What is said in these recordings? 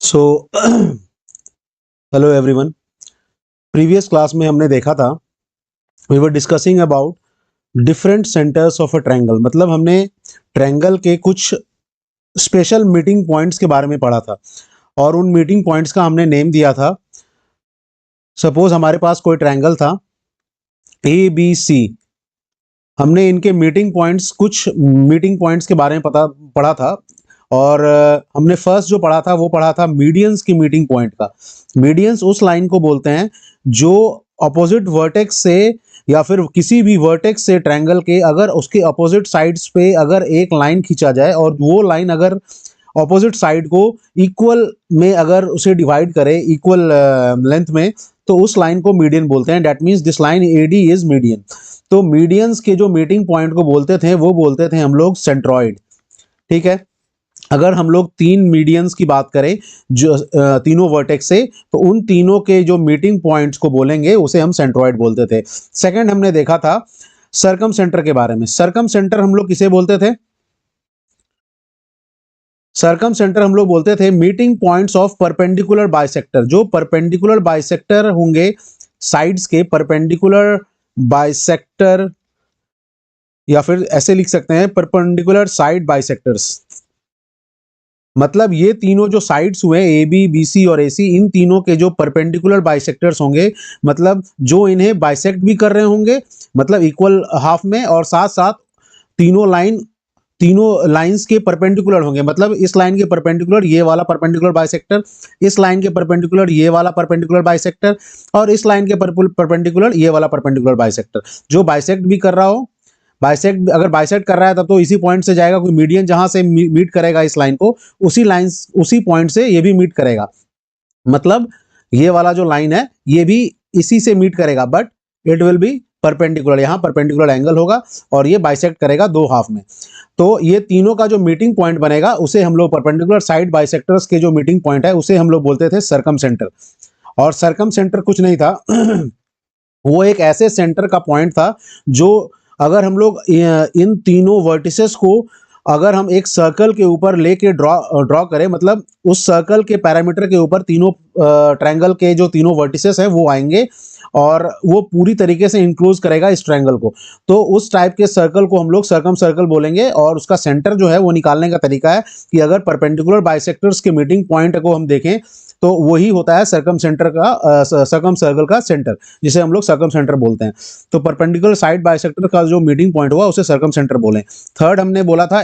सो hello everyone. Previous class में हमने देखा था, we were discussing about different centres of a triangle. मतलब हमने ट्रायंगल के कुछ स्पेशल मीटिंग पॉइंट्स के बारे में पढ़ा था और उन मीटिंग पॉइंट्स का हमने नेम दिया था। सपोज हमारे पास कोई ट्रायंगल था ए बी सी। हमने इनके कुछ मीटिंग पॉइंट्स के बारे में पढ़ा था और हमने फर्स्ट जो पढ़ा था वो पढ़ा था मीडियंस की मीटिंग पॉइंट का। मीडियंस उस लाइन को बोलते हैं जो अपोजिट वर्टेक्स से या फिर किसी भी वर्टेक्स से ट्रायंगल के अगर उसके अपोजिट साइड्स पे अगर एक लाइन खींचा जाए और वो लाइन अगर अपोजिट साइड को इक्वल में अगर उसे डिवाइड करे इक्वल लेंथ में, तो उस लाइन को मीडियन बोलते हैं। That means this line AD is median. तो मीडियंस के जो मीटिंग पॉइंट को बोलते थे वो बोलते थे हम लोग सेंट्रॉइड। ठीक है, अगर हम लोग तीन मीडियंस की बात करें जो तीनों वर्टेक्स से, तो उन तीनों के जो मीटिंग पॉइंट्स को बोलेंगे उसे हम सेंट्रॉइड बोलते थे। सेकंड हमने देखा था सर्कम सेंटर के बारे में। सर्कम सेंटर हम लोग किसे बोलते थे? सर्कम सेंटर हम लोग बोलते थे meeting points of perpendicular bisector. जो परपेंडिकुलर बाइसेक्टर होंगे साइड्स के, परपेंडिकुलर बाइसेक्टर, या फिर ऐसे लिख सकते हैं परपेंडिकुलर साइड बाइसेक्टर्स। मतलब ये तीनों जो साइड्स हुए ए बी बी सी और ए सी, इन तीनों के जो परपेंडिकुलर बाइसेक्टर्स होंगे, मतलब जो इन्हें बाइसेक्ट भी कर रहे होंगे, मतलब इक्वल हाफ में, और साथ साथ तीनों लाइंस के परपेंडिकुलर होंगे। मतलब इस लाइन के परपेंडिकुलर ये वाला परपेंडिकुलर बाइसेक्टर, इस लाइन के परपेंडिकुलर ये वाला परपेंडिकुलर बाइसेक्टर, और इस लाइन के परपेंडिकुलर ये वाला परपेंडिकुलर बाइसेक्टर। जो बाइसेक्ट भी कर रहा हो, अगर बाइसेक्ट कर रहा है तब तो इसी पॉइंट से जाएगा। कोई मीडियन जहां से मीट करेगा इस लाइन को, उसी पॉइंट से ये भी मीट करेगा। मतलब ये वाला जो लाइन है ये भी इसी से मीट करेगा, but it will be perpendicular. यहाँ परपेंडिकुलर एंगल होगा और ये बाइसेक्ट करेगा दो हाफ में। तो ये तीनों का जो मीटिंग पॉइंट बनेगा उसे हम लोग, परपेंडिकुलर साइड बाइसेक्टर्स के जो मीटिंग पॉइंट है उसे हम लोग बोलते थे सर्कम सेंटर। और सर्कम सेंटर कुछ नहीं था वो एक ऐसे सेंटर का पॉइंट था जो अगर हम लोग इन तीनों वर्टिसेस को अगर हम एक सर्कल के ऊपर लेके ड्रॉ करें, मतलब उस सर्कल के पैरामीटर के ऊपर तीनों ट्रायंगल के जो तीनों वर्टिसेस हैं वो आएंगे और वो पूरी तरीके से इंक्लोज करेगा इस ट्रायंगल को। तो उस टाइप के सर्कल को हम लोग सर्कम सर्कल बोलेंगे। और उसका सेंटर जो है वो निकालने का तरीका है कि अगर परपेंडिकुलर बाइसेक्टर्स के मीटिंग पॉइंट को हम देखें तो वही होता है सर्कम सर्कल का सेंटर, जिसे हम लोग सर्कम सेंटर बोलते हैं। तो परपेंडिकुलर साइड बाइसेक्टर का जो मीटिंग पॉइंट हुआ उसे सर्कम सेंटर बोलें। थर्ड हमने बोला था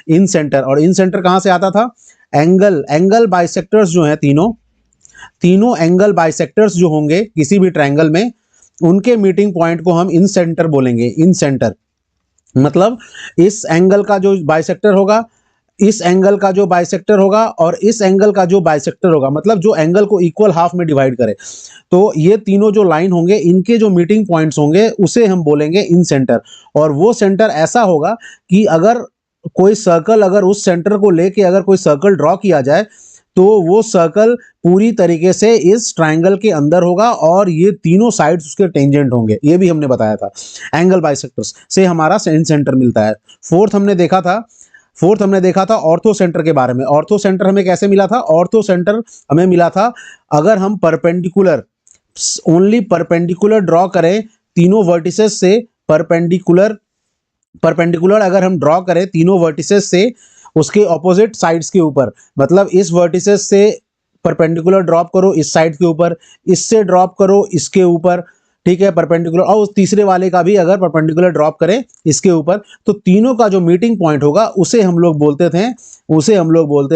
इन सेंटर। और इन सेंटर कहां से आता था? एंगल बाइसेक्टर्स जो हैं तीनों एंगल बाइसेक्टर्स जो होंगे किसी भी ट्रायंगल में, उनके मीटिंग पॉइंट को हम इन सेंटर बोलेंगे। इन सेंटर मतलब इस एंगल का जो बाइसेक्टर होगा, इस एंगल का जो बाइसेक्टर होगा, और इस एंगल का जो बाइसेक्टर होगा, मतलब जो एंगल को इक्वल हाफ में डिवाइड करे। तो ये तीनों जो लाइन होंगे इनके जो मीटिंग पॉइंट्स होंगे उसे हम बोलेंगे इन सेंटर। और वो सेंटर ऐसा होगा कि अगर कोई सर्कल, अगर उस सेंटर को लेके अगर कोई सर्कल ड्रॉ किया जाए तो वो सर्कल पूरी तरीके से इस ट्रायंगल के अंदर होगा और ये तीनों साइड्स उसके टेंजेंट होंगे। ये भी हमने बताया था। एंगल बाइसेक्टर्स से हमारा सेंटर मिलता है। फोर्थ हमने देखा था ऑर्थो सेंटर के बारे में। ऑर्थो सेंटर हमें कैसे मिला था? ऑर्थो सेंटर हमें मिला था अगर हम ओनली परपेंडिकुलर ड्रॉ करें तीनों वर्टिसेस से, परपेंडिकुलर अगर हम ड्रॉ करें तीनों वर्टिसेस से उसके ऑपोजिट साइड्स के ऊपर, मतलब इस वर्टिसेस से परपेंडिकुलर ड्रॉप करो इस साइड के ऊपर, इससे ड्रॉप करो इसके ऊपर, ठीक है, परपेंडिकुलर, और उस तीसरे वाले का भी अगर परपेंडिकुलर ड्रॉप करें इसके ऊपर, तो तीनों का जो मीटिंग पॉइंट होगा उसे हम लोग बोलते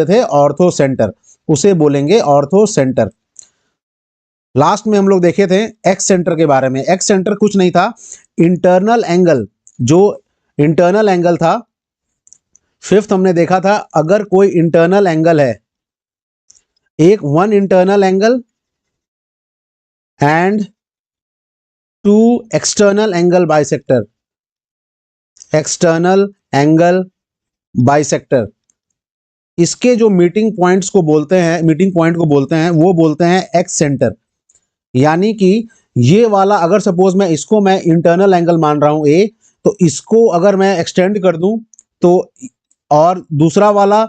थे ऑर्थो सेंटर। उसे बोलेंगे ऑर्थो सेंटर। लास्ट में हम लोग देखे थे एक्स सेंटर के बारे में। एक्स सेंटर कुछ नहीं था, इंटरनल एंगल। जो इंटरनल एंगल था, फिफ्थ हमने देखा था अगर कोई इंटरनल एंगल है, एक one internal angle and two external angle bisector, external angle bisector, इसके जो मीटिंग पॉइंट को बोलते हैं वो बोलते हैं एक्स सेंटर। यानी कि ये वाला, अगर सपोज मैं इंटरनल एंगल मान रहा हूं ए, तो इसको अगर मैं एक्सटेंड कर दूं तो, और दूसरा वाला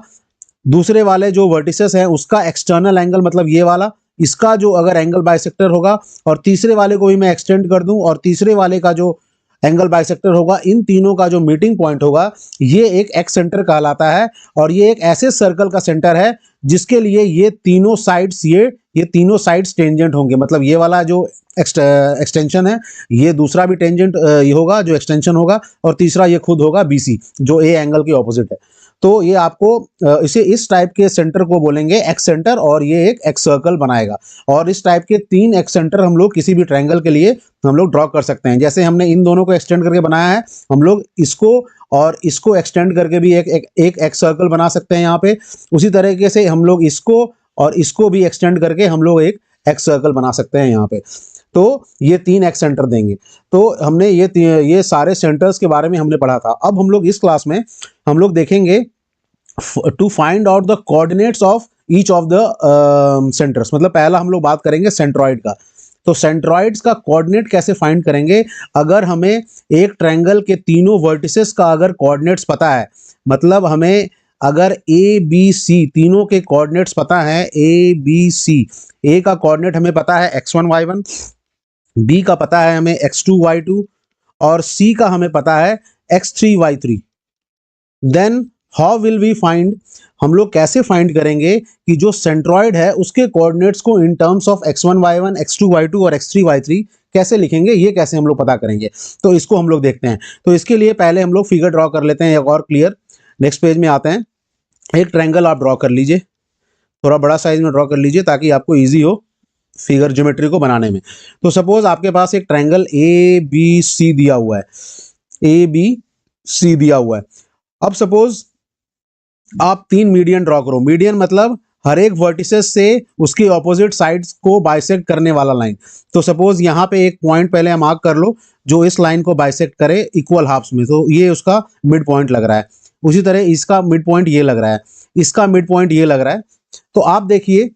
दूसरे वाले जो वर्टिसेस हैं उसका एक्सटर्नल एंगल मतलब ये वाला, इसका जो अगर एंगल बाइसेक्टर होगा, और तीसरे वाले को भी मैं एक्सटेंड कर दूं और तीसरे वाले का जो एंगल बाइसेक्टर होगा, इन तीनों का जो मीटिंग पॉइंट होगा ये एक एक्स सेंटर कहलाता है। और ये एक ऐसे सर्कल का सेंटर है जिसके लिए ये तीनों साइड्स ये तीनों साइड्स टेंजेंट होंगे। मतलब ये वाला जो एक्सटेंशन है ये दूसरा भी टेंजेंट ये होगा जो एक्सटेंशन होगा, और तीसरा ये खुद होगा BC जो ए एंगल के ऑपोजिट है। तो ये आपको इसे इस टाइप के सेंटर को बोलेंगे एक्स सेंटर, और ये एक एक्स सर्कल बनाएगा। और इस टाइप के 3 एक्स सेंटर हम लोग किसी भी ट्रायंगल के लिए हम लोग ड्रॉ कर सकते हैं। जैसे हमने इन दोनों को एक्सटेंड करके बनाया है, हम लोग इसको और इसको एक्सटेंड करके भी एक एक्स सर्कल बना सकते हैं यहाँ पे। उसी तरीके से हम लोग इसको और इसको भी एक्सटेंड करके हम लोग एक एक्स सर्कल बना सकते हैं यहाँ पे। तो ये 3 एक्स सेंटर देंगे। तो हमने ये सारे सेंटर्स के बारे में हमने पढ़ा था। अब हम लोग इस क्लास में हम लोग देखेंगे to find out the coordinates of each of the centres. मतलब पहला हम लोग बात करेंगे सेंट्रॉइड का। तो सेंट्रॉइड्स का कोऑर्डिनेट कैसे फाइंड करेंगे? अगर हमें एक ट्रायंगल के तीनों वर्टिसेस का अगर कोऑर्डिनेट्स पता है, मतलब हमें अगर ABC तीनों के कोऑर्डिनेट्स पता है, ABC, A का कोऑर्डिनेट हमें पता है x1 y1, B का पता है हमें x2 y2, और C का हमें पता है x3 y3, then how will we find, हम लोग कैसे फाइंड करेंगे कि जो सेंट्रॉइड है उसके कोऑर्डिनेट्स को in terms of x1 y1, x2 y2 और x3 y3 कैसे लिखेंगे, ये कैसे हम लोग पता करेंगे? तो इसको हम लोग देखते हैं। तो इसके लिए पहले हम लोग फिगर ड्रॉ कर लेते हैं एक और क्लियर। नेक्स्ट पेज में आते हैं। एक ट्रायंगल आप ड्रॉ कर लीजिए, थोड़ा बड़ा साइज में ड्रॉ कर लीजिए ताकि आपको ईजी हो फिगर ज्योमेट्री को बनाने में। तो सपोज आपके पास एक ट्रायंगल ABC दिया हुआ है, ABC दिया हुआ है। अब सपोज आप 3 मीडियन ड्रॉ करो। मीडियन मतलब हर एक वर्टिसेस से उसके ऑपोजिट साइड्स को बाइसेक्ट करने वाला लाइन। तो सपोज यहाँ पे एक पॉइंट पहले मार्क कर लो जो इस लाइन को बाइसेक्ट करे इक्वल हाफ्स में, तो ये उसका मिड पॉइंट लग रहा है। उसी तरह इसका मिड पॉइंट ये लग रहा है, इसका मिड पॉइंट ये लग रहा है। तो आप देखिए,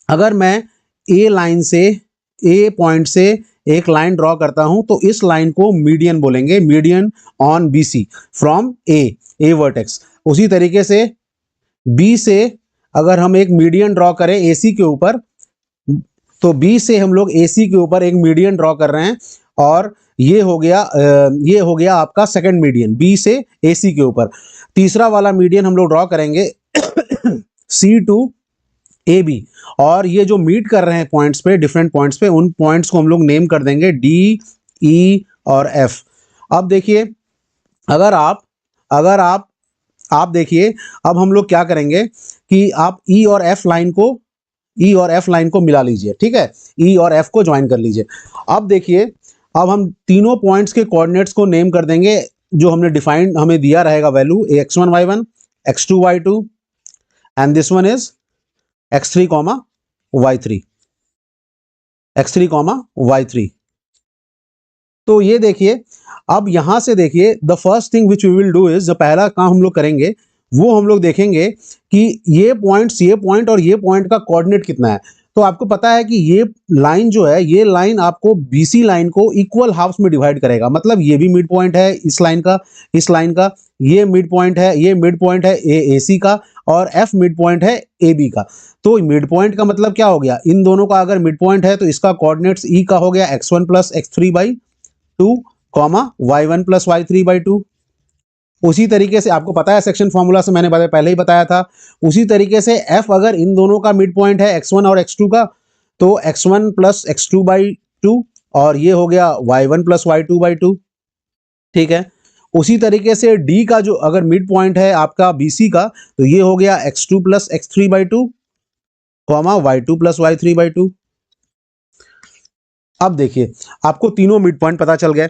अगर मैं ए लाइन से, ए पॉइंट से एक लाइन ड्रॉ करता हूं तो इस लाइन को मीडियन बोलेंगे, median on BC from A vertex. उसी तरीके से B से अगर हम एक मीडियन ड्रॉ करें AC के ऊपर, तो B से हम लोग AC के ऊपर एक मीडियन ड्रॉ कर रहे हैं, और ये हो गया आपका सेकंड मीडियन B से AC के ऊपर। तीसरा वाला मीडियन हम लोग ड्रॉ करेंगे C to AB, और ये जो मीट कर रहे हैं पॉइंट्स पे, डिफरेंट पॉइंट्स पे, उन पॉइंट्स को हम लोग नेम कर देंगे D, E और F। अब देखिए, अगर आप देखिए, अब हम लोग क्या करेंगे कि आप E और F लाइन को मिला लीजिए, ठीक है, E और F को ज्वाइन कर लीजिए। अब देखिए, अब हम तीनों पॉइंट्स के कोऑर्डिनेट्स को नेम कर देंगे जो हमने डिफाइंड, हमें दिया रहेगा value x1 y1, x2 y2 and this one is x3 y3, x3 y3। तो ये देखिए, अब यहां से देखिए, the first thing which we will do is, जो पहला काम हम लोग करेंगे वो हम लोग देखेंगे कि ये पॉइंट और ये पॉइंट का कोऑर्डिनेट कितना है। तो आपको पता है कि ये लाइन जो है, ये लाइन आपको BC लाइन को इक्वल हाफ्स में डिवाइड करेगा। मतलब ये भी मिड पॉइंट है इस लाइन का, ये मिड पॉइंट है AC का, और F मिड पॉइंट है AB का। तो मिड पॉइंट का मतलब क्या हो गया, इन दोनों का अगर मिड पॉइंट है तो इसका कोऑर्डिनेट्स E का हो गया x1 plus x3/2, y1 plus y3/2। उसी तरीके से आपको पता है सेक्शन फॉर्मूला से मैंने पहले ही बताया था। उसी तरीके से F अगर इन दोनों का मिड पॉइंट है x1 और x2 का, तो x1 प्लस x2/2, और ये हो गया y1 प्लस y2/2, ठीक है। उसी तरीके से D का जो अगर मिड पॉइंट है आपका BC का, तो ये हो गया x2 plus x3/2, y2 plus y3/2। अब देखिए, आपको तीनों मिड पॉइंट पता चल गए।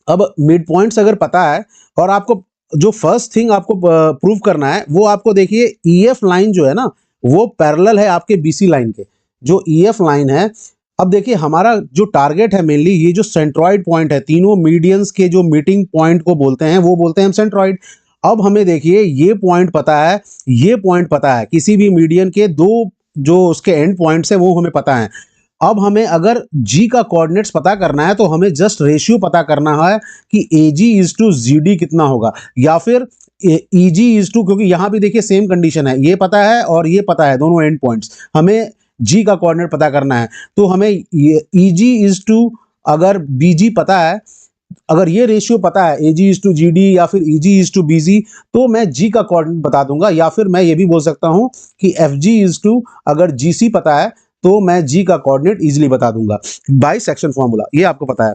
अब मिड पॉइंट्स अगर पता है, और आपको जो फर्स्ट थिंग आपको प्रूव करना है वो आपको देखिए, EF लाइन जो है ना वो पैरेलल है आपके BC लाइन के, जो EF लाइन है। अब देखिए, हमारा जो टारगेट है मेनली ये जो सेंट्रॉइड पॉइंट है, तीनों मीडियंस के जो मीटिंग पॉइंट को बोलते हैं वो बोलते हैं हम सेंट्रॉइड। अब हमें देखिए, ये पॉइंट पता है, किसी भी मीडियन के 2 जो उसके एंड पॉइंट्स है वो हमें पता है। अब हमें अगर G का कोऑर्डिनेट्स पता करना है तो हमें जस्ट रेशियो पता करना है कि AG इज टू GD कितना होगा, या फिर EG इज टू, क्योंकि यहाँ भी देखिए सेम कंडीशन है, ये पता है और ये पता है, दोनों एंड पॉइंट्स, हमें G का कोऑर्डिनेट पता करना है, तो हमें EG इज टू, अगर BG पता है, अगर ये रेशियो पता है AG इज टू GD या फिर EG इज टू BG, तो मैं G का कोऑर्डिनेट बता दूंगा, या फिर मैं ये भी बोल सकता हूं कि FG इज टू, अगर GC पता है तो मैं G का कोऑर्डिनेट इजीली बता दूंगा बाय सेक्शन फॉर्मूला, ये आपको पता है।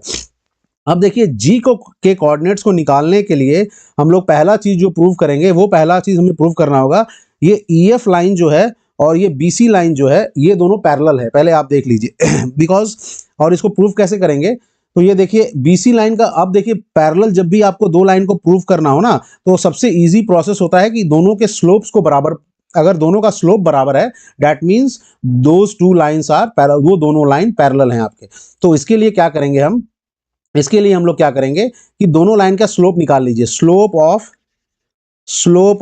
अब देखिए G को के कोऑर्डिनेट्स को निकालने के लिए हम लोग पहला चीज जो प्रूव करेंगे, वो पहला चीज हमें प्रूव करना होगा, ये EF लाइन जो है और ये BC लाइन जो है, ये दोनों पैरेलल है, पहले आप देख लीजिए बिकॉज, और इसको प्रूव कैसे करेंगे, तो ये देखिए BC लाइन का, अब देखिए पैरेलल जब भी आपको दो लाइन को प्रूव करना हो ना, तो सबसे इजी प्रोसेस होता है कि दोनों के स्लोप्स को बराबर, अगर दोनों का स्लोप बराबर है, that means those two lines are parallel, वो दोनों लाइन पैरेलल हैं आपके। तो इसके लिए क्या करेंगे हम, इसके लिए हम लोग क्या करेंगे कि दोनों लाइन का स्लोप निकाल लीजिए, स्लोप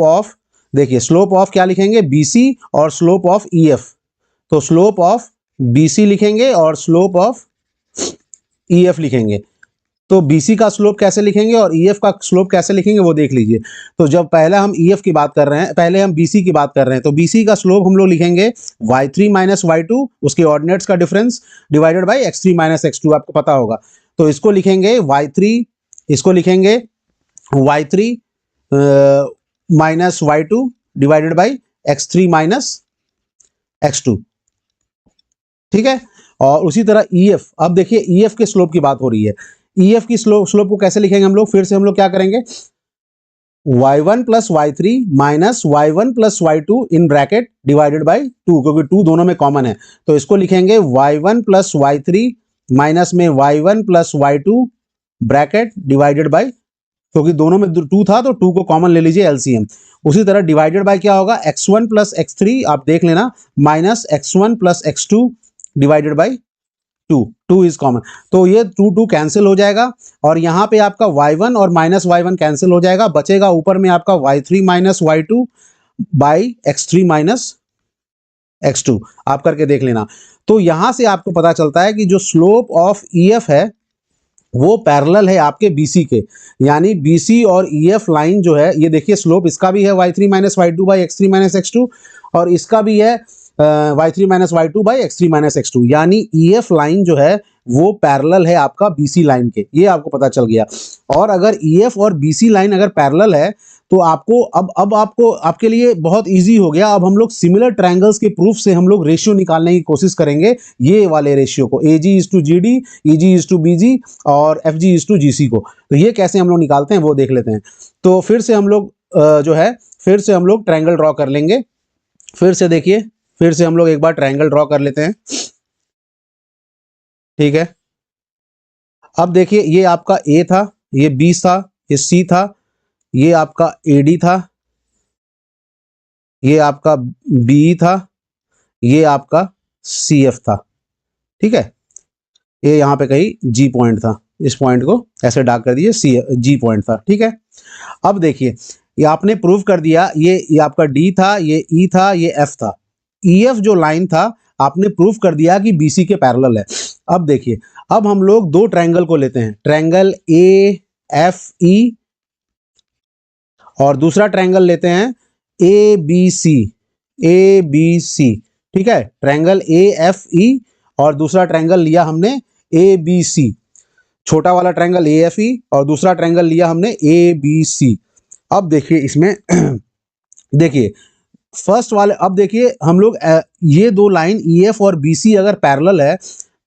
ऑफ, देखिए स्लोप ऑफ क्या लिखेंगे, BC, और स्लोप ऑफ EF, तो स्लोप ऑफ BC लिखेंगे और स्लोप ऑफ EF लिखेंगे। तो BC का स्लोप कैसे लिखेंगे और EF का स्लोप कैसे लिखेंगे वो देख लीजिए। तो जब पहले हम EF की बात कर रहे हैं, पहले हम BC की बात कर रहे हैं, तो BC का स्लोप हम लोग लिखेंगे y3 माइनस y2, उसके ऑर्डिनेट्स का difference, divided by x3 minus x2, आपको पता होगा। तो इसको लिखेंगे y3, इसको लिखेंगे y3 minus y2 divided by x3 minus x2, ठीक है। और उसी तरह EF, अब देखिए EF के स्लोप की बात हो रही है, EF की स्लोप को कैसे लिखेंगे हम लोग, फिर से हम लोग क्या करेंगे, y1 plus y3 minus y1 plus y2 in bracket divided by 2, क्योंकि 2 दोनों में कॉमन है, तो इसको लिखेंगे y1 प्लस y3 माइनस में y1 plus y2 bracket divided by, क्योंकि दोनों में 2 था तो 2 को कॉमन ले लीजिए LCM। उसी तरह डिवाइडेड बाई क्या होगा, x1 प्लस x3, आप देख लेना, minus x1 plus x2 divided by 2 is common, तो ये 2 कैंसिल हो जाएगा, और यहाँ पे आपका y1 और माइनस y1 कैंसिल हो जाएगा, बचेगा ऊपर में आपका y3 minus y2 by x3 minus x2, आप करके देख लेना। तो यहां से आपको पता चलता है कि जो स्लोप ऑफ EF है वो पैरेलल है आपके BC के, यानी BC और EF लाइन जो है, ये देखिए स्लोप इसका भी है y3 minus y2 by x3 minus x2, और इसका भी है y3 minus y2 by x3 minus x2, यानी EF लाइन जो है वो पैरेलल है आपका BC लाइन के, ये आपको पता चल गया। और अगर EF और BC लाइन अगर पैरेलल है तो आपको अब आपको, आपके लिए बहुत इजी हो गया, अब हम लोग सिमिलर ट्रायंगल्स के प्रूफ से हम लोग रेशियो निकालने की कोशिश करेंगे, ये वाले रेशियो को, AG is to GD, EG is to BG और FG इज टू GC को। तो ये कैसे हम लोग निकालते हैं वो देख लेते हैं। तो फिर से हम लोग जो है, फिर से हम लोग ट्रायंगल ड्रॉ कर लेंगे, फिर से देखिए, फिर से हम लोग एक बार ट्रायंगल ड्रॉ कर लेते हैं, ठीक है। अब देखिए ये आपका A था, ये B था, ये C था, ये आपका AD था, ये आपका BE था, ये आपका CF था, ठीक है। ये यहाँ पे कहीं G पॉइंट था, इस पॉइंट को ऐसे डार्क कर दीजिए, G पॉइंट था, ठीक है। अब देखिए ये आपने प्रूव कर दिया, ये आपका D था, ये E था, ये F था, EF जो लाइन था आपने प्रूव कर दिया कि BC के पैरेलल है। अब देखिए, अब हम लोग दो ट्रायंगल को लेते हैं, ट्रायंगल AFE और दूसरा ट्रायंगल लेते हैं ABC, ठीक है। ट्रायंगल AFE और दूसरा ट्रायंगल लिया हमने ABC, छोटा वाला ट्रायंगल AFE और दूसरा ट्रायंगल लिया हमने ABC। अब देखिए इसमें देखिए फर्स्ट वाले, अब देखिए हम लोग ये दो लाइन EF और BC अगर पैरेलल है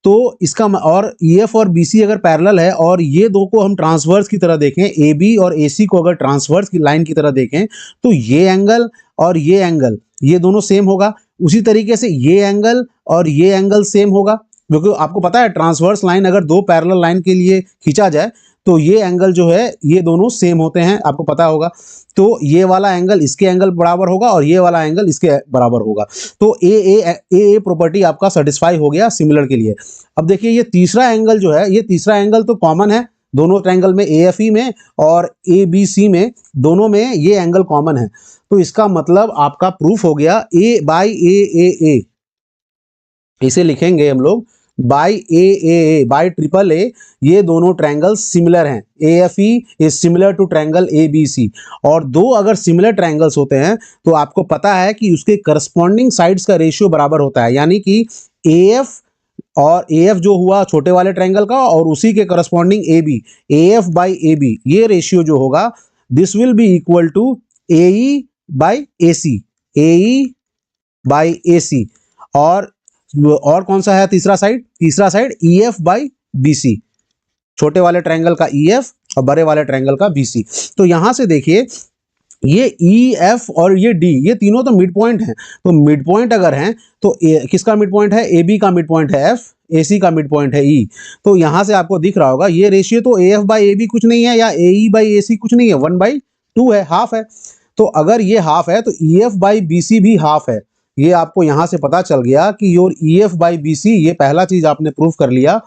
तो इसका, और EF और BC अगर पैरेलल है और ये दो को हम ट्रांसवर्स की तरह देखें, AB और AC को अगर ट्रांसवर्स की लाइन की तरह देखें, तो ये एंगल और ये एंगल ये दोनों सेम होगा। उसी तरीके से ये एंगल और ये एंगल सेम होगा, क्योंकि आपको पता है ट्रांसवर्स लाइन अगर दो पैरेलल लाइन के लिए खींचा जाए तो ये एंगल जो है ये दोनों सेम होते हैं, आपको पता होगा। तो ये वाला एंगल इसके एंगल बराबर होगा और ये वाला एंगल इसके बराबर होगा। तो ए प्रॉपर्टी आपका सेटिस्फाई हो गया सिमिलर के लिए। अब देखिए ये तीसरा एंगल जो है, ये तीसरा एंगल तो कॉमन है दोनों ट्रायंगल में, AFE में और ABC में, दोनों में ये एंगल कॉमन है। तो इसका मतलब आपका प्रूफ हो गया A बाई A, इसे लिखेंगे हम लोग by A by triple A, ये दोनों ट्रायंगल सिमिलर हैं। AFE is similar to triangle ABC। और दो अगर सिमिलर ट्रायंगल्स होते हैं तो आपको पता है कि उसके करस्पॉन्डिंग साइड्स का रेशियो बराबर होता है, यानी कि AF और AF जो हुआ छोटे वाले ट्रायंगल का और उसी के corresponding AB, AF by AB, ये रेशियो जो होगा this will be equal to AE by AC, AE by AC। और कौन सा है तीसरा साइड? तीसरा साइड EF बाई BC, छोटे वाले ट्रायंगल का EF और बड़े वाले ट्रायंगल का BC। तो यहां से देखिए ये EF और ये D, ये तीनों तो मिड पॉइंट हैं। तो मिड पॉइंट अगर हैं तो किसका मिड पॉइंट है? AB का मिड पॉइंट है F, AC का मिड पॉइंट है E। तो यहां से आपको दिख रहा होगा ये रेशियो तो AF बाई AB कुछ नहीं है या AE बाई AC कुछ नहीं है, 1/2 है, हाफ है। तो अगर ये हाफ है तो EF बाई BC भी हाफ है। ये आपको यहां से पता चल गया कि योर EF बाई BC, ये पहला चीज आपने प्रूफ कर लिया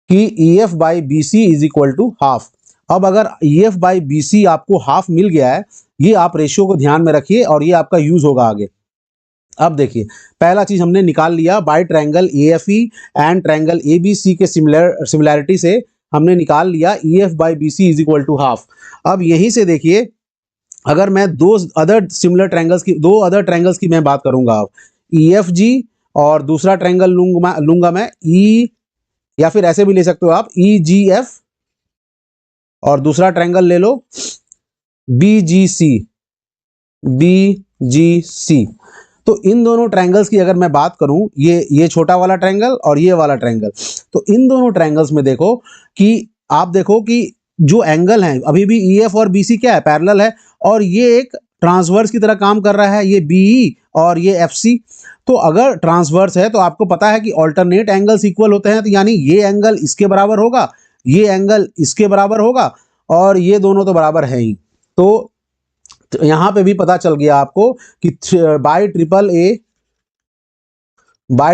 कि EF by BC is equal to half. अब अगर EF बाई BC आपको हाफ मिल गया है, ये आप रेशियो को ध्यान में रखिए और ये आपका यूज होगा आगे। अब देखिए पहला चीज हमने निकाल लिया by triangle AFE and triangle ABC के सिमिलैरिटी से हमने निकाल लिया EF by BC is equal to half. अब यहीं से देखिए अगर मैं दो अदर ट्रायंगल्स की मैं बात करूंगा, अब EFG और दूसरा ट्रायंगल लूंगा मैं E, या फिर ऐसे भी ले सकते हो आप EGF, और दूसरा ट्रायंगल ले लो BGC। तो इन दोनों ट्रायंगल्स की अगर मैं बात करूं, ये छोटा वाला ट्रायंगल और ये वाला ट्रायंगल, तो इन दोनों ट्रायंगल्स में देखो कि आप देखो कि जो एंगल है अभी भी EF और BC क्या है? पैरेलल है, और ये एक ट्रांसवर्स की तरह काम कर रहा है, ये BE और ये FC। तो अगर ट्रांसवर्स है तो आपको पता है कि ऑल्टरनेट एंगल्स इक्वल होते हैं, तो यानी ये एंगल इसके बराबर होगा, ये एंगल इसके बराबर होगा, और ये दोनों तो बराबर है ही। तो यहां पे भी पता चल गया आपको कि by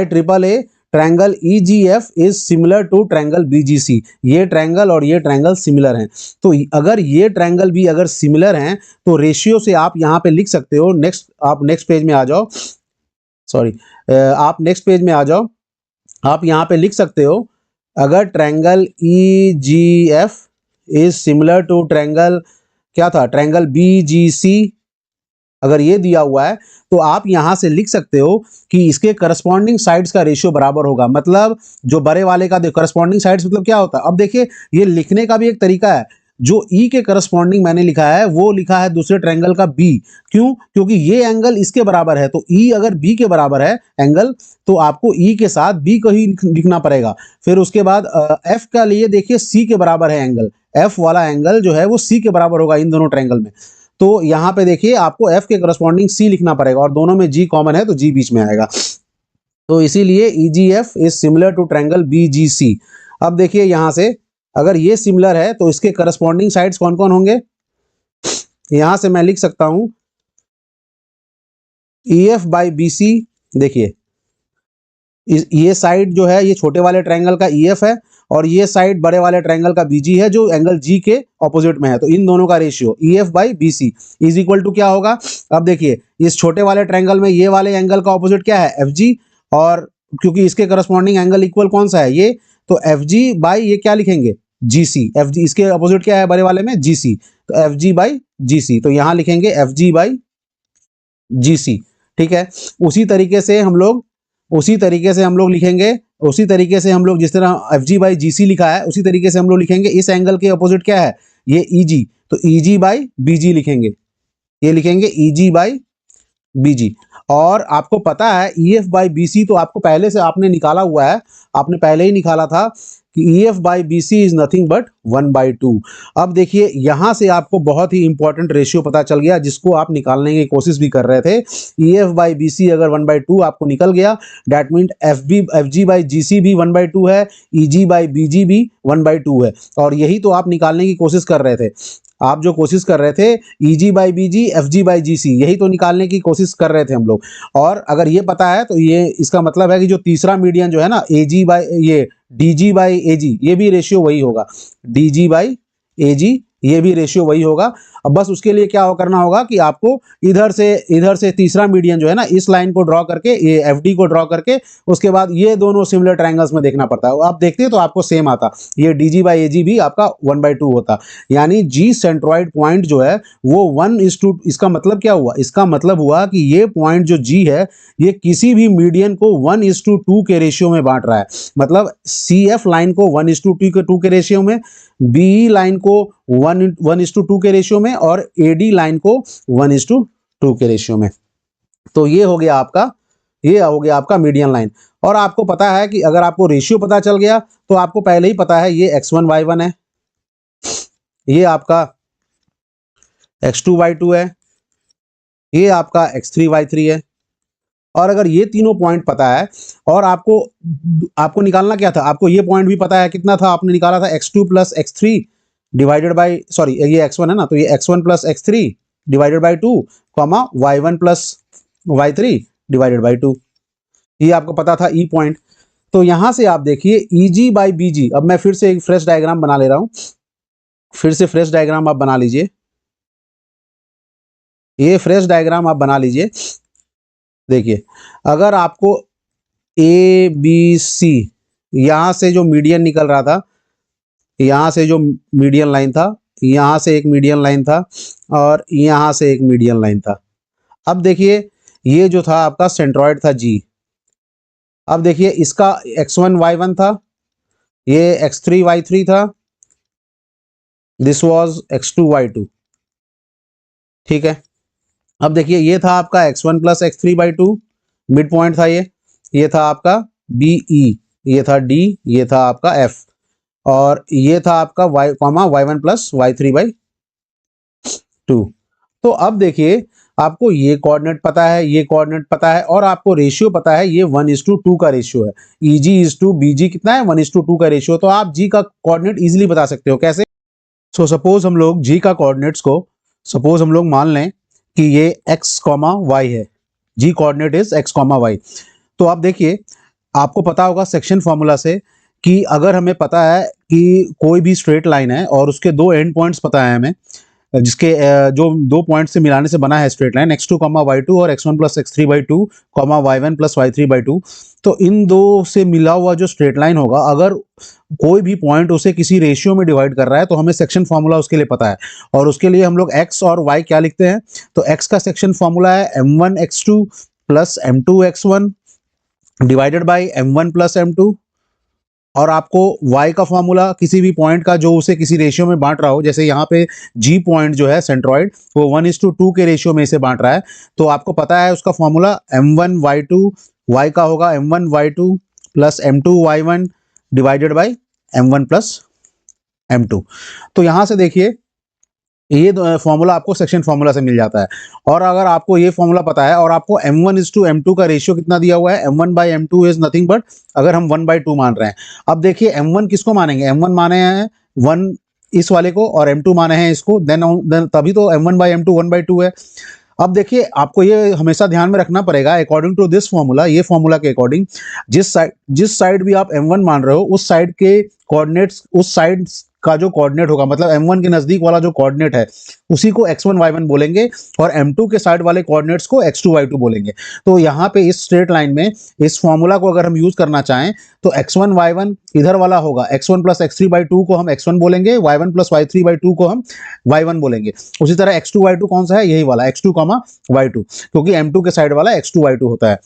triple A triangle EGF is similar to triangle BGC। ये ट्रायंगल और ये ट्रायंगल सिमिलर हैं। तो अगर ये ट्रायंगल भी अगर सिमिलर हैं तो रेशियो से आप यहां पे लिख सकते हो। आप नेक्स्ट पेज में आ जाओ, आप नेक्स्ट पेज में आ जाओ। आप यहां पे लिख सकते हो अगर triangle EGF is similar to triangle, क्या था, ट्रायंगल BGC, अगर ये दिया हुआ है तो आप यहां से लिख सकते हो कि इसके करस्पॉन्डिंग साइड्स का रेशियो बराबर होगा। मतलब जो बड़े वाले का करस्पॉन्डिंग साइड्स मतलब क्या होता है? अब देखिए ये लिखने का भी एक तरीका है। जो E के करस्पॉन्डिंग मैंने लिखा है वो लिखा है दूसरे ट्रायंगल का B। क्यों? क्योंकि ये एंगल इसके बराबर है, तो E अगर B के बराबर है एंगल तो आपको E के साथ B को ही लिखना पड़ेगा। फिर उसके बाद F का लिए देखिए C के बराबर है एंगल, F वाला एंगल जो है वो C के बराबर होगा इन दोनों ट्रायंगल में। तो यहां पे देखिए आपको F के करस्पॉन्डिंग C लिखना पड़ेगा, और दोनों में G कॉमन है तो G बीच में आएगा। तो इसीलिए EGF is similar to triangle BGC। अब देखिए यहां से अगर ये सिमिलर है तो इसके करस्पॉन्डिंग साइड्स कौन कौन होंगे? यहां से मैं लिख सकता हूं EF बाई BC। देखिए ये साइड जो है ये छोटे वाले ट्रायंगल का EF है, और ये साइड बड़े वाले ट्रायंगल का BG है जो एंगल G के ऑपोजिट में है। तो इन दोनों का ratio EF by BC is equal to क्या होगा? अब देखिए इस छोटे वाले ट्रायंगल में ये वाले एंगल का ऑपोजिट क्या है? FG, और क्योंकि इसके करस्पॉन्डिंग एंगल इक्वल कौन सा है? ये, तो FG बाई ये क्या लिखेंगे? GC। FG इसके ऑपोजिट क्या है बड़े वाले में? GC, तो FG बाई GC, तो यहां लिखेंगे FG बाई GC। ठीक है, उसी तरीके से हम लोग लिखेंगे, उसी तरीके से हम लोग जिस तरह FG बाई GC लिखा है उसी तरीके से हम लोग लिखेंगे इस एंगल के अपोजिट क्या है? ये EG, तो EG बाई BG लिखेंगे, ये लिखेंगे EG बाई BG। और आपको पता है EF बाई BC तो आपको पहले से आपने निकाला हुआ है, आपने पहले ही निकाला था कि EF by BC is nothing but 1/2। अब देखिए यहां से आपको बहुत ही इंपॉर्टेंट रेशियो पता चल गया जिसको आप निकालने की कोशिश भी कर रहे थे। EF बाई BC अगर 1/2 आपको निकल गया, that mean FG by GC भी 1/2 है, EG बाई BG भी 1/2 है। और यही तो आप निकालने की कोशिश कर रहे थे। आप जो कोशिश कर रहे थे EG by BG, FG by GC, यही तो निकालने की कोशिश कर रहे थे हम लोग। और अगर ये पता है तो ये इसका मतलब है कि जो तीसरा मीडियन जो है ना AG बाई ये DG बाई AG, ये भी रेशियो वही होगा, DG बाई AG ये भी रेशियो वही होगा। अब बस उसके लिए क्या करना होगा कि आपको इधर से तीसरा मीडियन जो है ना, इस लाइन को ड्रॉ करके, ये एफडी को ड्रॉ करके, उसके बाद ये दोनों सिमिलर ट्रायंगल्स में देखना पड़ता है। आप देखते हैं तो आपको सेम आता, ये डीजी बाई एजी भी आपका 1/2 होता। यानी जी सेंट्रॉइड पॉइंट जो है वो 1:2। इसका मतलब क्या हुआ? इसका मतलब हुआ कि ये पॉइंट जो जी है ये किसी भी मीडियन को 1:2 के रेशियो में बांट रहा है। मतलब सी एफ लाइन को 1:2 के रेशियो में, बी लाइन को 1:2 के रेशियो में, और एडी लाइन को 1:2 के रेशियो में। तो ये हो गया आपका मीडियन लाइन। और आपको पता है कि अगर आपको रेशियो पता चल गया तो आपको पहले ही पता है ये x1 y1 है, ये आपका x2 y2 है, ये आपका x3 y3 है। और अगर ये तीनों पॉइंट पता है और आपको निकालना क्या था, आपको ये पॉइंट भी पता है, कितना था आपने निकाला था, x2 plus x3 divided by, sorry ये x1 है ना, तो ये x1 plus x3 divided by 2, comma y1 plus y3 divided by 2। ये आपको पता था ई पॉइंट। तो यहां से आप देखिए EG बाई BG। अब मैं फिर से एक फ्रेश डायग्राम बना ले रहा हूं, फिर से फ्रेश डायग्राम आप बना लीजिए। ये फ्रेश डायग्राम आप बना लीजिए। देखिए अगर आपको ए बी सी, यहां से जो मीडियन निकल रहा था, यहां से जो मीडियन लाइन था, यहां से एक मीडियन लाइन था, और यहां से एक मीडियन लाइन था। अब देखिए ये जो था आपका सेंट्रॉइड था जी। अब देखिए इसका x1 y1 था, ये x3 y3 था, दिस वाज x2 y2। ठीक है। अब देखिए ये था आपका x1 plus x3/2, mid point था ये था आपका BE, ये था D, ये था आपका F, और ये था आपका y comma y1 plus y3/2। तो अब देखिए आपको ये कोऑर्डिनेट पता है, ये कोऑर्डिनेट पता है, और आपको रेशियो पता है, ये 1:2 का रेशियो है। EG:BG कितना है? 1:2 का रेशियो। तो आप G का कोऑर्डिनेट इजीली बता सकते हो। कैसे? सो सपोज हम लोग G का कोऑर्डिनेट्स को, सपोज हम लोग मान लें कि ये x, y है, G coordinate is x, y। तो आप देखिए आपको पता होगा सेक्शन फॉर्मूला से कि अगर हमें पता है कि कोई भी स्ट्रेट लाइन है और उसके दो एंड पॉइंट्स पता है हमें, जिसके जो दो पॉइंट से मिलाने से बना है स्ट्रेट लाइन x2, y2 और x1 plus x3/2, y1 plus y3/2। तो इन दो से मिला हुआ जो स्ट्रेट लाइन होगा, अगर कोई भी पॉइंट उसे किसी रेशियो में डिवाइड कर रहा है तो हमें सेक्शन फॉर्मूला उसके लिए पता है। और उसके लिए हम लोग x और y क्या लिखते हैं? तो x का सेक्शन फॉर्मूला है m1x2 plus m2x1 divided by m1 plus m2। और आपको y का फॉर्मूला किसी भी पॉइंट का जो उसे किसी रेशियो में बांट रहा हो, जैसे यहाँ पे g पॉइंट जो है सेंट्रॉइड, वो 1:2 के रेशियो में इसे बांट रहा है, तो आपको पता है उसका फॉर्मूला m1y2, y का होगा m1y2 plus m2y1 divided by m1 plus m2। तो यहाँ से देखिए ये फॉर्मूला आपको सेक्शन फॉर्मूला से मिल जाता है। और अगर आपको ये फॉर्मूला पता है और आपको m1:m2 का रेशियो कितना दिया हुआ है, m1/m2 इज नथिंग बट, अगर हम 1/2 मान रहे हैं। अब देखिए m1 किसको मानेंगे? m1 माने हैं 1 इस वाले को, और m2 माने हैं इसको, देन तभी तो m1/m2 1/2 है। अब देखिए आपको ये हमेशा ध्यान में रखना पड़ेगा, अकॉर्डिंग टू दिस फॉर्मूला, ये फॉर्मूला के अकॉर्डिंग जिस साइड भी आप m1 मान रहे हो, उस साइड के कोऑर्डिनेट्स, उस साइड का जो कोऑर्डिनेट होगा, मतलब m1 के नजदीक वाला जो कोऑर्डिनेट है उसी को x1 y1 बोलेंगे, और m2 के साइड वाले कोऑर्डिनेट्स को x2 y2 बोलेंगे। तो यहाँ पे इस स्ट्रेट लाइन में इस फॉर्मूला को अगर हम यूज करना चाहें तो x1 y1 इधर वाला होगा, x1 प्लस x3/2 को हम x1 बोलेंगे, y1 प्लस y3/2 को हम y1 बोलेंगे। उसी तरह x2 y2 कौन सा है? यही वाला x2, y2, क्योंकि m2 के साइड वाला x2 y2 होता है।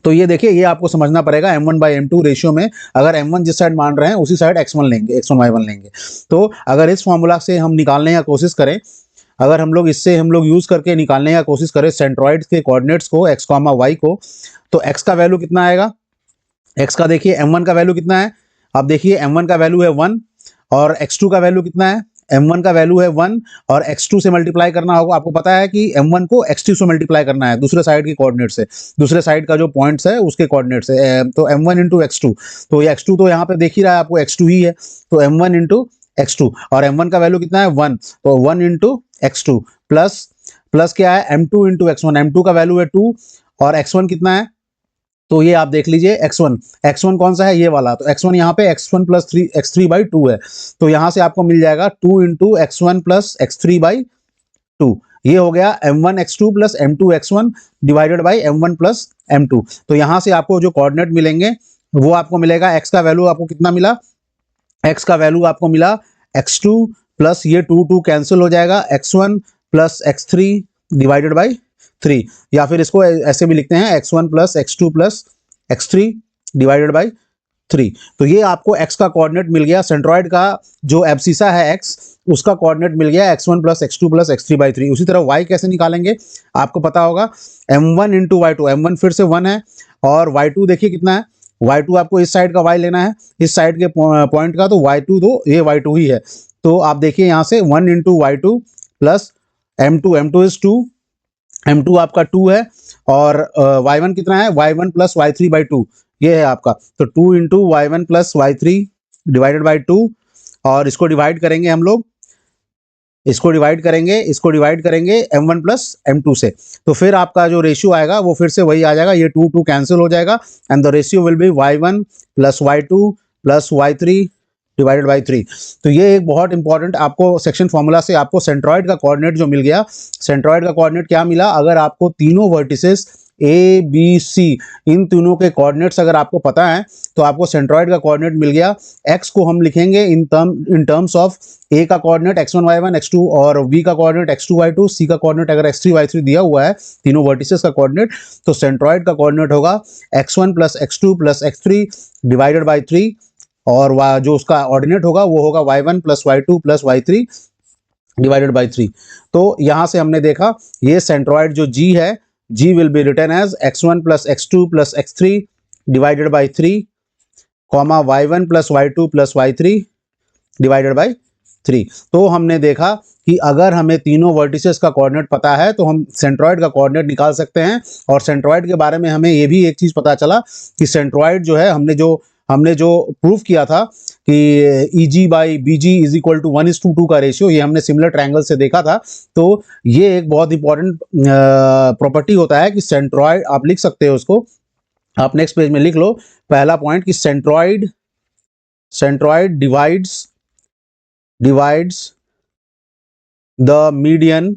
तो ये देखिए ये आपको समझना पड़ेगा, m1/m2 रेशियो में अगर m1 जिस साइड मान रहे हैं उसी साइड x1 लेंगे, x1 y1 लेंगे। तो अगर इस फॉर्मूला से हम निकालने का कोशिश करें, अगर हम लोग यूज करके निकालने का कोशिश करें सेंट्रॉइड के कोऑर्डिनेट्स को x, y को, तो x का वैल्यू कितना आएगा? x का देखिए m1 का वैल्यू कितना है? अब देखिए m1 का वैल्यू है 1, और x2 का वैल्यू कितना है? m1 का वैल्यू है 1, और x2 से मल्टीप्लाई करना होगा। आपको पता है कि m1 को x2 से मल्टीप्लाई करना है, दूसरे साइड के कोऑर्डिनेट से, दूसरे साइड का जो पॉइंट्स है उसके कोऑर्डिनेट से। तो m1 इंटू x2, तो ये x2 तो यहाँ पे देख ही रहा है आपको, x2 ही है, तो m1 इंटू x2, और m1 का वैल्यू कितना है? 1, तो 1 इंटू x2 प्लस क्या है? m2 इंटू x1, m2 का वैल्यू है 2, और x1 कितना है? तो ये आप देख लीजिए x1 कौन सा है, ये वाला। तो x1 यहाँ पे x1 plus three x3 by two है, तो यहाँ से आपको मिल जाएगा 2 into x1 plus x3 by two. ये हो गया m1 x2 plus m2 x1 divided by m1 plus m2। तो यहाँ से आपको जो कोऑर्डिनेट मिलेंगे वो आपको मिलेगा, x का वैल्यू आपको कितना मिला, x का वैल्यू आपको मिला x2 प्लस ये 2 कैंसिल हो जाएगा, x1 plus x3 divided by 3, या फिर इसको ऐसे भी लिखते हैं x1 plus x2 plus x3 divided by 3। तो ये आपको x का कोऑर्डिनेट मिल गया, सेंट्रॉइड का जो एब्सिसा है x, उसका कोऑर्डिनेट मिल गया x1 plus x2 plus x3 by 3। उसी तरह y कैसे निकालेंगे आपको पता होगा, m1 इंटू y2, m1 फिर से 1 है और y2 देखिए कितना है, y2 आपको इस साइड का y लेना है, इस साइड के पॉइंट का, तो y2 तो ये y2 ही है। तो आप देखिए यहाँ से 1 into y2 plus m2 is 2, m2 आपका 2 है और y1 कितना है, y1 प्लस y3 बाई 2 ये है आपका। तो 2 into y1 plus y3 divided by 2, और इसको डिवाइड करेंगे हम लोग, इसको डिवाइड करेंगे m1 प्लस m2 से। तो फिर आपका जो रेशियो आएगा वो फिर से वही आ जाएगा, ये 2 कैंसिल हो जाएगा and the ratio will be y1 plus y2 plus y3 divided by 3। तो ये एक बहुत इंपॉर्टेंट आपको सेक्शन फॉर्मूला से आपको सेंट्रॉइड का कोऑर्डिनेट जो मिल गया, सेंट्रॉइड का कोऑर्डिनेट क्या मिला, अगर आपको तीनों वर्टिसेस ए बी सी इन तीनों के कोऑर्डिनेट्स अगर आपको पता है तो आपको सेंट्रॉइड का कोऑर्डिनेट मिल गया। x को हम लिखेंगे इन टर्म्स ऑफ a का कोऑर्डिनेट x1 y1 x2 और b का कोऑर्डिनेट x2 y2, c का कोऑर्डिनेट अगर x3 y3 दिया हुआ है तीनों वर्टिसेस का कोऑर्डिनेट, तो सेंट्रॉइड का कोऑर्डिनेट होगा x1 plus x2 plus x3 divided by 3, और जो उसका ऑर्डिनेट होगा वो होगा y1 plus y2 plus y3 divided by 3। तो यहाँ से हमने देखा ये सेंट्रॉइड जो g है, g will be written as x1 plus x2 plus x3 divided by 3, comma y1 plus y2 plus y3 divided by 3। तो हमने देखा कि अगर हमें तीनों वर्टिसेस का कोऑर्डिनेट पता है तो हम सेंट्रॉइड का कोऑर्डिनेट निकाल सकते हैं। और सेंट्रॉइड के बारे में हमें ये भी एक चीज़ पता चला कि सेंट्रॉइड जो है हमने जो प्रूफ किया था कि EG by BG is equal to 1:2 का रेशियो, ये हमने सिमिलर ट्रायंगल से देखा था। तो ये एक बहुत इंपॉर्टेंट प्रॉपर्टी होता है कि सेंट्रॉइड, आप लिख सकते हो उसको, आप नेक्स्ट पेज में लिख लो पहला पॉइंट कि centroid divides the median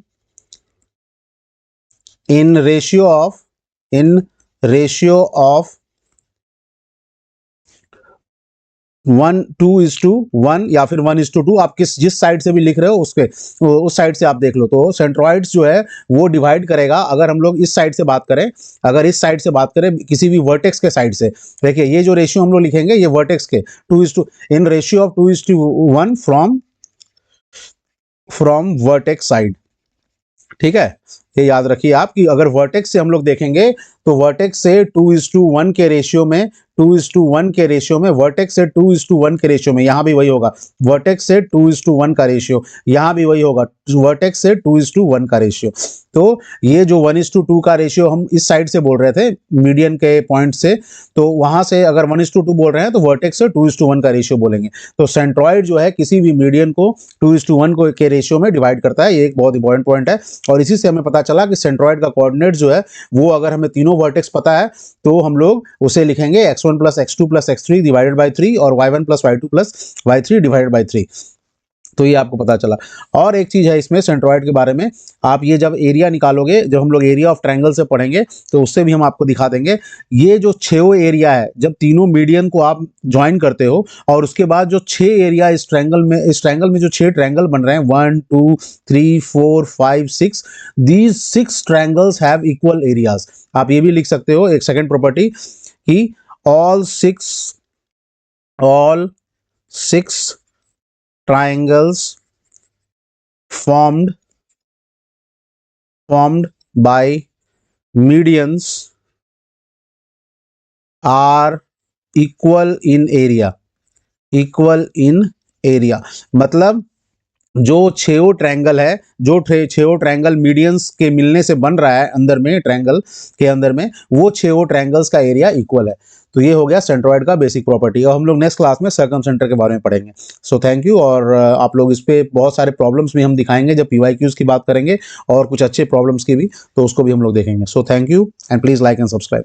in ratio of 1:1 या फिर 1:2, आप जिस साइड से भी लिख रहे हो उस साइड से आप देख लो। तो सेंट्रॉइड्स जो है वो डिवाइड करेगा, अगर हम लोग इस साइड से बात करें, अगर इस साइड से बात करें किसी भी वर्टेक्स के साइड से, देखिए ये जो रेशियो हम लोग लिखेंगे ये वर्टेक्स के 2:2 in ratio of 2:1 from vertex side, ठीक है। ये याद रखिए आप कि अगर वर्टेक्स से हम लोग देखेंगे तो वर्टेक्स से 2:1 के रेशियो में, 2:1 के रेशियो में, वर्टेक्स से 2:1 के रेशियो में, यहाँ भी वही होगा, वर्टेक्स से 2:1 का रेशियो, यहाँ भी वही होगा, वर्टेक्स से 2:1 का रेशियो। तो ये जो 1:2 का रेशियो हम इस साइड से बोल रहे थे मीडियन के पॉइंट से, तो वहां से अगर 1:2 बोल रहे हैं तो वर्टेक्स से 2:1 का रेशियो बोलेंगे। तो सेंट्रॉइड जो है किसी भी मीडियन को 2:1 को के रेशियो में डिवाइड करता है, ये एक बहुत इंपॉर्टेंट पॉइंट है। और इसी से हमें पता चला कि सेंट्रॉइड का कोऑर्डिनेट जो है वो अगर हमें तीनों वर्टेक्स पता है तो हम लोग उसे लिखेंगे x1 plus x2 plus x3 divided by 3 और y1 plus y2 plus y3 divided by 3। तो ये आपको पता चला। और एक चीज़ है इसमें सेंट्रॉइड के बारे में, आप ये जब एरिया निकालोगे, जब हम लोग एरिया ऑफ ट्रायंगल से पढ़ेंगे तो उससे भी हम आपको दिखा देंगे। ये जो 6 एरिया है, जब तीनों मीडियन को आप ज्वाइन करते हो और उसके बाद जो 6 एरिया इस ट्रायंगल में जो 6 ट्रायंगल बन रहे हैं 1 2 3 4 5 6, these 6 triangles have equal areas. आप ये भी लिख सकते हो एक सेकेंड प्रॉपर्टी कि all six triangles formed by medians are equal in area। मतलब जो 6 ट्रायंगल है, जो 6 ट्रायंगल मीडियंस के मिलने से बन रहा है अंदर में, ट्रायंगल के अंदर में, वो 6 ट्रायंगल्स का एरिया इक्वल है। तो ये हो गया सेंट्रॉइड का बेसिक प्रॉपर्टी। और हम लोग नेक्स्ट क्लास में सर्कमसेंटर के बारे में पढ़ेंगे। So thank you. और आप लोग इस पे बहुत सारे प्रॉब्लम्स भी हम दिखाएंगे जब PYQs की बात करेंगे, और कुछ अच्छे प्रॉब्लम्स की भी, तो उसको भी हम लोग देखेंगे। So thank you and please like and subscribe.